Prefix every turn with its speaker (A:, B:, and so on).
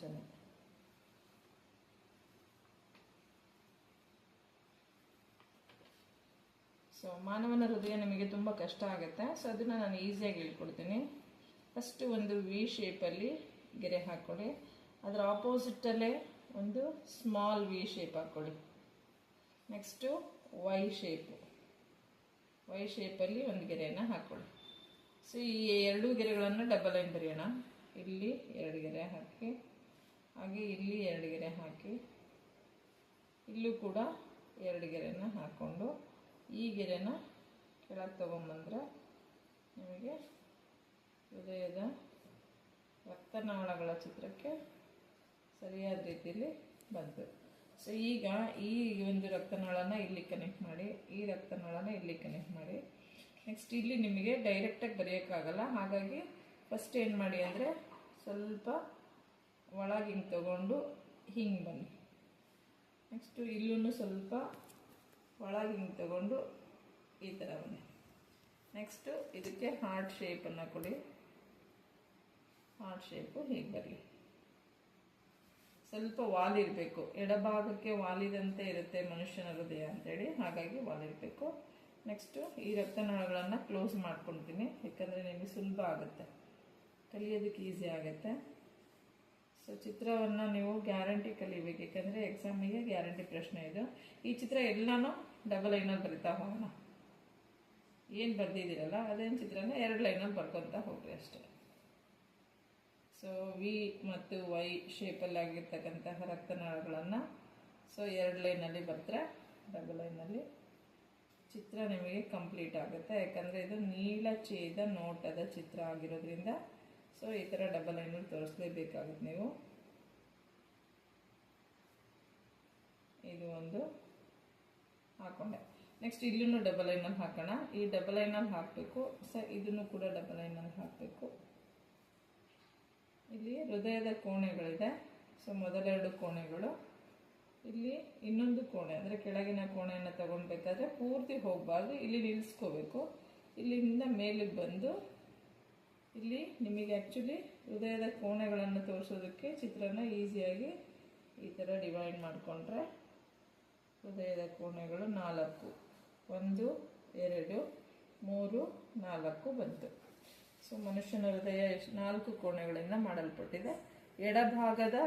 A: ಅಷ್ಟೇ. ಸೊ ಮಾನವನ ಹೃದಯ ನಿಮಗೆ ತುಂಬ ಕಷ್ಟ ಆಗುತ್ತೆ. ಸೊ ಅದನ್ನು ನಾನು ಈಸಿಯಾಗಿ ಹೇಳ್ಕೊಡ್ತೀನಿ. ಫಸ್ಟು ಒಂದು ವಿ ಶೇಪಲ್ಲಿ ಗೆರೆ ಹಾಕ್ಕೊಳ್ಳಿ. ಅದರ ಆಪೋಸಿಟಲ್ಲೇ ಒಂದು ಸ್ಮಾಲ್ ವಿ ಶೇಪ್ ಹಾಕ್ಕೊಳ್ಳಿ. ನೆಕ್ಸ್ಟು ವೈ ಶೇಪಲ್ಲಿ ಒಂದು ಗೆರೆಯನ್ನು ಹಾಕ್ಕೊಳ್ಳಿ. ಸೊ ಈ ಎರಡೂ ಗೆರೆಗಳನ್ನು ಡಬಲ್ ಲೈನ್ ಬರೆಯೋಣ. ಇಲ್ಲಿ 2 ಗೆರೆ ಹಾಕಿ, ಹಾಗೆ ಇಲ್ಲಿ 2 ಗೆರೆ ಹಾಕಿ, ಇಲ್ಲೂ ಕೂಡ 2 ಗೆರೆನ ಹಾಕ್ಕೊಂಡು ಈ ಗೆರೆನ ಕೆಳಗೆ ತಗೊಂಬಂದ್ರೆ ನಿಮಗೆ ಹೃದಯದ ರಕ್ತನಾಳಗಳ ಚಿತ್ರಕ್ಕೆ ಸರಿಯಾದ ರೀತಿಯಲ್ಲಿ ಬಂತು. ಸೊ ಈಗ ಈ ಒಂದು ರಕ್ತನಾಳನ ಇಲ್ಲಿ ಕನೆಕ್ಟ್ ಮಾಡಿ, ಈ ರಕ್ತನಾಳನ ಇಲ್ಲಿ ಕನೆಕ್ಟ್ ಮಾಡಿ. ನೆಕ್ಸ್ಟ್ ಇಲ್ಲಿ ನಿಮಗೆ ಡೈರೆಕ್ಟಾಗಿ ಬರೆಯೋಕ್ಕಾಗಲ್ಲ, ಹಾಗಾಗಿ ಫಸ್ಟ್ ಏನು ಮಾಡಿ ಅಂದರೆ ಸ್ವಲ್ಪ ಒಳಗೆ ಹಿಂಗೆ ತಗೊಂಡು ಹಿಂಗೆ ಬನ್ನಿ. ನೆಕ್ಸ್ಟು ಇಲ್ಲೂ ಸ್ವಲ್ಪ ಒಳಗೆ ಹಿಂಗೆ ತಗೊಂಡು ಈ ಥರ ಬನ್ನಿ. ನೆಕ್ಸ್ಟು ಇದಕ್ಕೆ ಹಾರ್ಟ್ ಶೇಪನ್ನು ಕೊಡಿ. ಹಾರ್ಟ್ ಶೇಪು ಹೀಗೆ ಬರಲಿ. ಸ್ವಲ್ಪ ವಾಲಿರಬೇಕು, ಎಡಭಾಗಕ್ಕೆ ವಾಲಿದಂತೆ ಇರುತ್ತೆ ಮನುಷ್ಯನ ಹೃದಯ ಅಂತೇಳಿ, ಹಾಗಾಗಿ ವಾಲಿರಬೇಕು. ನೆಕ್ಸ್ಟು ಈ ರಕ್ತನಾಳಗಳನ್ನು ಕ್ಲೋಸ್ ಮಾಡ್ಕೊಳ್ತೀನಿ, ಯಾಕಂದರೆ ನಿಮಗೆ ಸುಲಭ ಆಗುತ್ತೆ, ಕಲಿಯೋದಕ್ಕೆ ಈಸಿ ಆಗುತ್ತೆ. ಸೊ ಚಿತ್ರವನ್ನು ನೀವು ಗ್ಯಾರಂಟಿ ಕಲಿಬೇಕು, ಯಾಕಂದರೆ ಎಕ್ಸಾಮಿಗೆ ಗ್ಯಾರಂಟಿ ಪ್ರಶ್ನೆ ಇದು. ಈ ಚಿತ್ರ ಎಲ್ಲನೂ ಡಬಲ್ ಲೈನಲ್ಲಿ ಬರಿತಾ ಹೋಗೋಣ. ಏನು ಬರೆದಿದ್ದೀರಲ್ಲ ಅದೇನು ಚಿತ್ರನ 2 ಲೈನಲ್ಲಿ ಬರ್ಕೊತಾ ಹೋಗ್ರಿ ಅಷ್ಟೇ. ಸೊ ವಿ ಮತ್ತು ವೈ ಶೇಪಲ್ಲಿ ಆಗಿರ್ತಕ್ಕಂತಹ ರಕ್ತನಾಳಗಳನ್ನು ಸೊ 2 ಲೈನಲ್ಲಿ ಬರೆದ್ರೆ ಡಬಲ್ ಲೈನಲ್ಲಿ ಚಿತ್ರ ನಿಮಗೆ ಕಂಪ್ಲೀಟ್ ಆಗುತ್ತೆ. ಯಾಕಂದರೆ ಇದು ನೀಳಛೇದ ನೋಟದ ಚಿತ್ರ ಆಗಿರೋದ್ರಿಂದ ಸೊ ಈ ಥರ ಡಬಲ್ ಲೈನಲ್ಲಿ ತೋರಿಸಲೇಬೇಕಾಗುತ್ತೆ ನೀವು. ಇದು ಒಂದು ಹಾಕೊಂಡೆ. ನೆಕ್ಸ್ಟ್ ಇಲ್ಲೂ ಡಬಲ್ ಲೈನಲ್ಲಿ ಹಾಕೋಣ. ಈ ಡಬಲ್ ಲೈನಲ್ಲಿ ಹಾಕಬೇಕು. ಸೊ ಇದನ್ನು ಕೂಡ ಡಬಲ್ ಲೈನಲ್ಲಿ ಹಾಕಬೇಕು. ಇಲ್ಲಿ ಹೃದಯದ ಕೋಣೆಗಳಿದೆ. ಸೊ ಮೊದಲ 2 ಕೋಣೆಗಳು, ಇಲ್ಲಿ ಇನ್ನೊಂದು ಕೋಣೆ ಅಂದರೆ ಕೆಳಗಿನ ಕೋಣೆಯನ್ನು ತಗೊಳ್ಬೇಕಾದ್ರೆ ಪೂರ್ತಿ ಹೋಗಬಾರ್ದು, ಇಲ್ಲಿ ನಿಲ್ಲಿಸ್ಕೋಬೇಕು. ಇಲ್ಲಿಂದ ಮೇಲಿಗೆ ಬಂದು ಇಲ್ಲಿ ನಿಮಗೆ ಆ್ಯಕ್ಚುಲಿ ಹೃದಯದ ಕೋಣೆಗಳನ್ನು ತೋರಿಸೋದಕ್ಕೆ ಚಿತ್ರನ ಈಸಿಯಾಗಿ ಈ ಥರ ಡಿವೈಡ್ ಮಾಡಿಕೊಂಡ್ರೆ ಹೃದಯದ ಕೋಣೆಗಳು 4, 1, 2, 3, 4 ಬಂತು. ಸೊ ಮನುಷ್ಯನ ಹೃದಯ 4 ಕೋಣೆಗಳಿಂದ ಮಾಡಲ್ಪಟ್ಟಿದೆ. ಎಡಭಾಗದ